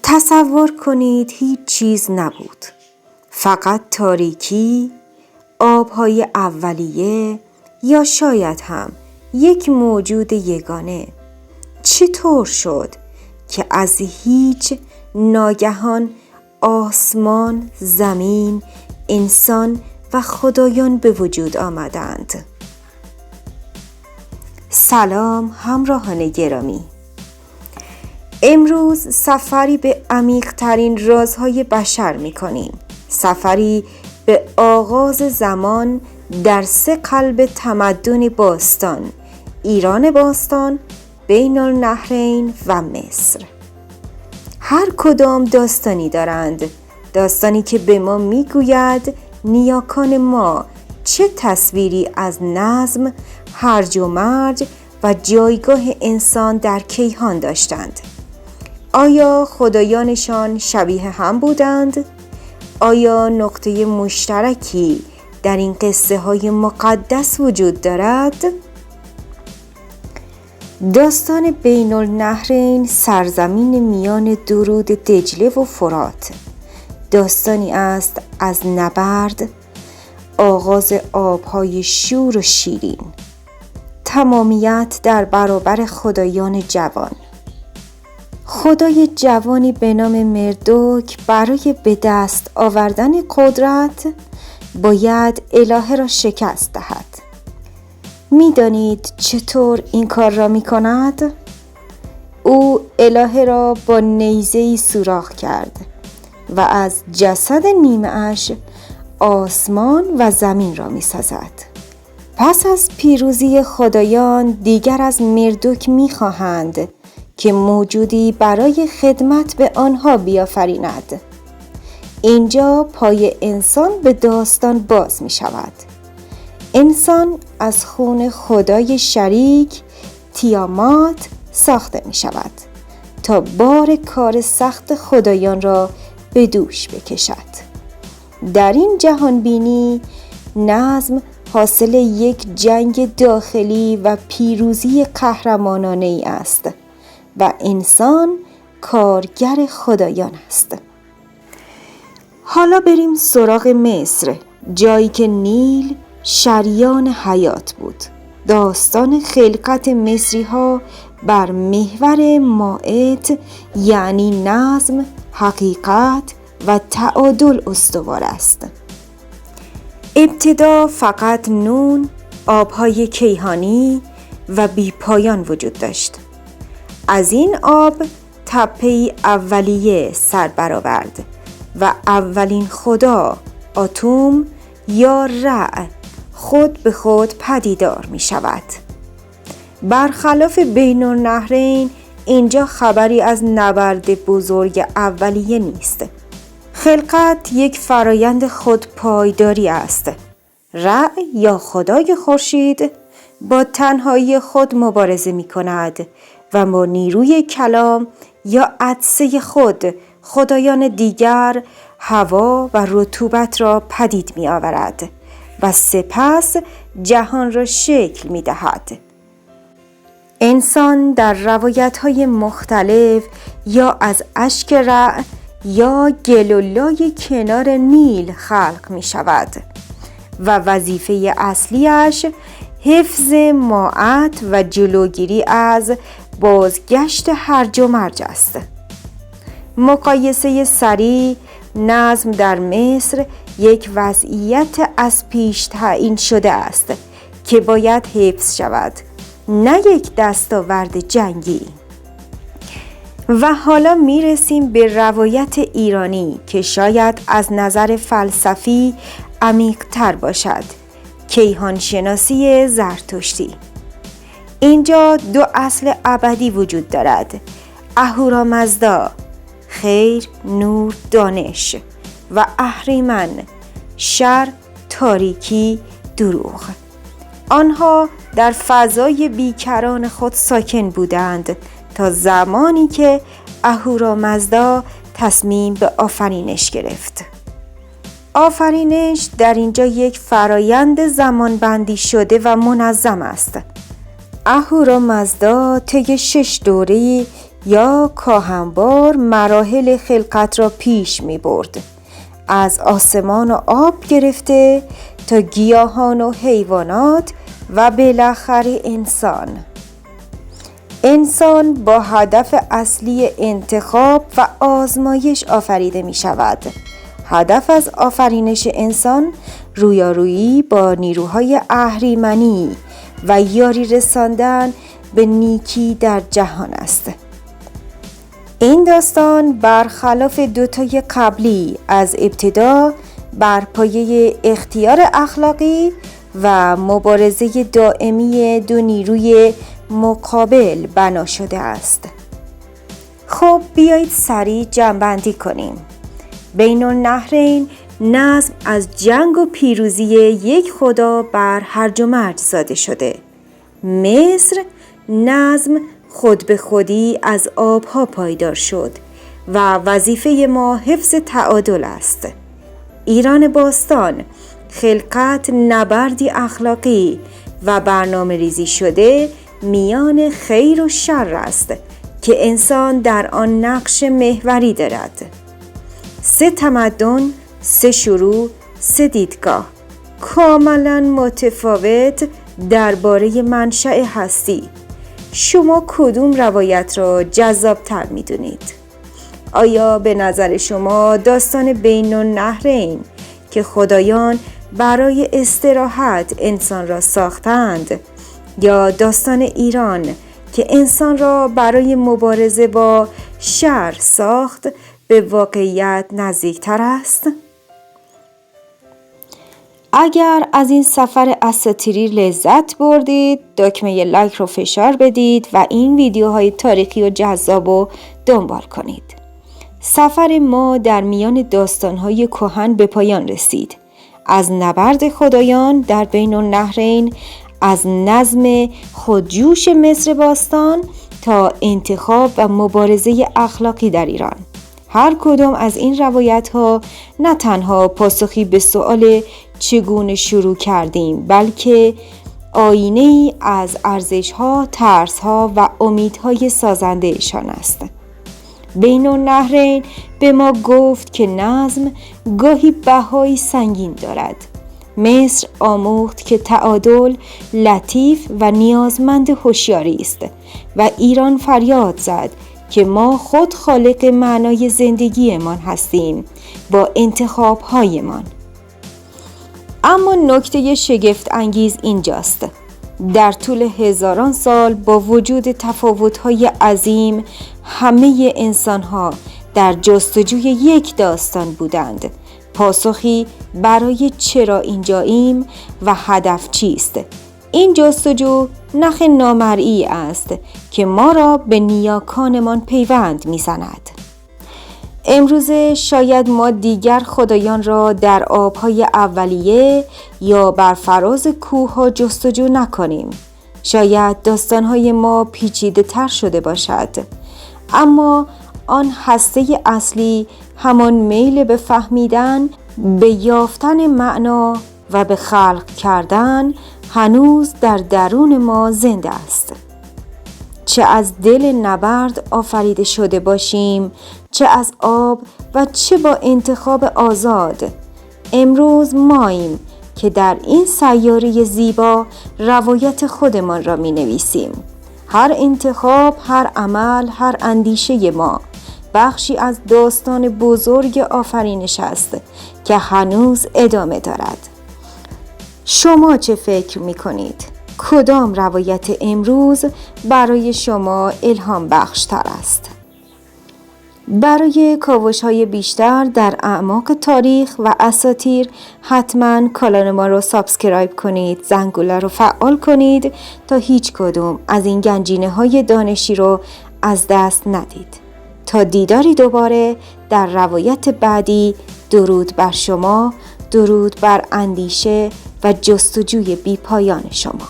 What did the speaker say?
تصور کنید هیچ چیز نبود، فقط تاریکی، آبهای اولیه یا شاید هم یک موجود یگانه. چطور شد که از هیچ ناگهان آسمان، زمین، انسان و خدایان به وجود آمدند؟ سلام همراهان گرامی، امروز سفری به عمیق‌ترین رازهای بشر می‌کنیم. سفری به آغاز زمان در 3 قلب تمدن باستان: ایران باستان، بین النهرین و مصر. هر کدام داستانی دارند، داستانی که به ما میگوید نیاکان ما چه تصویری از نظم، هرج و مرج و جایگاه انسان در کیهان داشتند. آیا خدایانشان شبیه هم بودند؟ آیا نقطه مشترکی در این قصه های مقدس وجود دارد؟ داستان بین النهرین، سرزمین میان درود دجله و فرات، داستانی است از نبرد، آغاز آبهای شور و شیرین، تمامیت در برابر خدایان جوان. خدای جوانی به نام مردوک برای به دست آوردن قدرت باید الهه را شکست دهد. می دانید چطور این کار را می کند؟ او الهه را با نیزه‌ای سوراخ کرد و از جسد نیمه اش آسمان و زمین را می سازد. پس از پیروزی خدایان دیگر از مردوک می خواهند که موجودی برای خدمت به آنها بیافریند. اینجا پای انسان به داستان باز می شود. انسان از خون خدای شریک تیامات ساخته می شود تا بار کار سخت خدایان را به دوش بکشد. در این جهان بینی نظم حاصل یک جنگ داخلی و پیروزی قهرمانانه ای است و انسان کارگر خدایان است. حالا بریم سراغ مصر، جایی که نیل شریان حیات بود. داستان خلقت مصری ها بر محور مائت یعنی نظم، حقیقت و تعادل استوار است. ابتدا فقط نون، آبهای کیهانی و بی پایان وجود داشت. از این آب تپه‌ای اولیه سر برآورد و اولین خدا، آتوم یا رع، خود به خود پدیدار می شود. برخلاف بین النهرین، اینجا خبری از نبرد بزرگ اولیه نیست. خلقت یک فرایند خودپایداری است. رع یا خدای خورشید با تنهایی خود مبارزه می کند و با نیروی کلام یا عطسه خود خدایان دیگر هوا و رطوبت را پدید می آورد و سپس جهان را شکل می دهد. انسان در روایت‌های مختلف یا از اشک رع یا گل و لای کنار نیل خلق می شود و وظیفه اصلیش حفظ مائت و جلوگیری از بازگشت هرج و مرج است. مقایسه سریع، نظم در مصر یک وضعیت از پیش تعیین شده است که باید حفظ شود، نه یک دستاورد جنگی. و حالا میرسیم به روایت ایرانی که شاید از نظر فلسفی عمیق‌تر باشد: کیهان شناسی زرتشتی. اینجا 2 اصل ابدی وجود دارد: اهورامزدا، خیر، نور، دانش، و اهریمن، شر، تاریکی، دروغ. آنها در فضای بیکران خود ساکن بودند تا زمانی که اهورامزدا تصمیم به آفرینش گرفت. آفرینش در اینجا یک فرایند زمانبندی شده و منظم است. اهورامزدا طی 6 دوره یا کاهنبار مراحل خلقت را پیش می برد، از آسمان و آب گرفته تا گیاهان و حیوانات و بالاخره انسان با هدف اصلی انتخاب و آزمایش آفریده می شود. هدف از آفرینش انسان رویارویی با نیروهای اهریمنی و یاری رساندن به نیکی در جهان است. این داستان برخلاف دوتای قبلی از ابتدا بر پایه اختیار اخلاقی و مبارزه دائمی دو نیروی مقابل بنا شده است. خب بیایید سریع جمع‌بندی کنیم. بین النهرین نظم از جنگ و پیروزی یک خدا بر هرج و مرج زاده شده. مصر نظم خود به خودی از آبها پایدار شد و وظیفه ما حفظ تعادل است. ایران باستان خلقت نبردی اخلاقی و برنامه ریزی شده میان خیر و شر است که انسان در آن نقش محوری دارد. 3 تمدن، 3 شروع، 3 دیدگاه کاملا متفاوت درباره منشأ هستی. شما کدوم روایت را جذاب‌تر می‌دونید؟ آیا به نظر شما داستان بین النهرین که خدایان برای استراحت انسان را ساختند یا داستان ایران که انسان را برای مبارزه با شر ساخت به واقعیت نزدیکتر است؟ اگر از این سفر اساطیری لذت بردید، دکمه لایک رو فشار بدید و این ویدیوهای تاریخی و جذاب رو دنبال کنید. سفر ما در میان داستانهای کهن به پایان رسید. از نبرد خدایان در بین النهرین، از نظم خودجوش مصر باستان تا انتخاب و مبارزه اخلاقی در ایران. هر کدام از این روایت‌ها نه تنها پاسخی به سؤال چگونه شروع کردیم، بلکه آینه‌ای از ارزش‌ها، ترس‌ها و امیدهای سازنده‌شان است. بین النهرین به ما گفت که نظم گاهی بهای سنگین دارد. مصر آموخت که تعادل لطیف و نیازمند هوشیاری است و ایران فریاد زد که ما خود خالق معنای زندگیمان هستیم با انتخاب‌هایمان. اما نکته شگفت انگیز اینجاست. در طول هزاران سال با وجود تفاوت‌های عظیم، همه انسان‌ها در جستجوی یک داستان بودند. پاسخی برای چرا اینجاییم و هدف چیست. این جستجو نخ نامرئی است که ما را به نیاکانمان پیوند می‌زند. امروزه شاید ما دیگر خدایان را در آبهای اولیه یا بر فراز کوه‌ها جستجو نکنیم. شاید داستان‌های ما پیچیده تر شده باشد، اما آن هسته اصلی، همان میل به فهمیدن، به یافتن معنا و به خلق کردن هنوز در درون ما زنده است. چه از دل نبرد آفریده شده باشیم، چه از آب و چه با انتخاب آزاد، امروز ماییم که در این سیاره زیبا روایت خودمان را می نویسیم. هر انتخاب، هر عمل، هر اندیشه ما بخشی از داستان بزرگ آفرینش است که هنوز ادامه دارد. شما چه فکر می کنید؟ کدام روایت امروز برای شما الهام بخش تر است؟ برای کاوش‌های بیشتر در اعماق تاریخ و اساطیر حتما کانال ما رو سابسکرایب کنید، زنگوله رو فعال کنید تا هیچ کدوم از این گنجینه‌های دانشی رو از دست ندید. تا دیداری دوباره در روایت بعدی، درود بر شما، درود بر اندیشه و جستجوی بی پایان شما.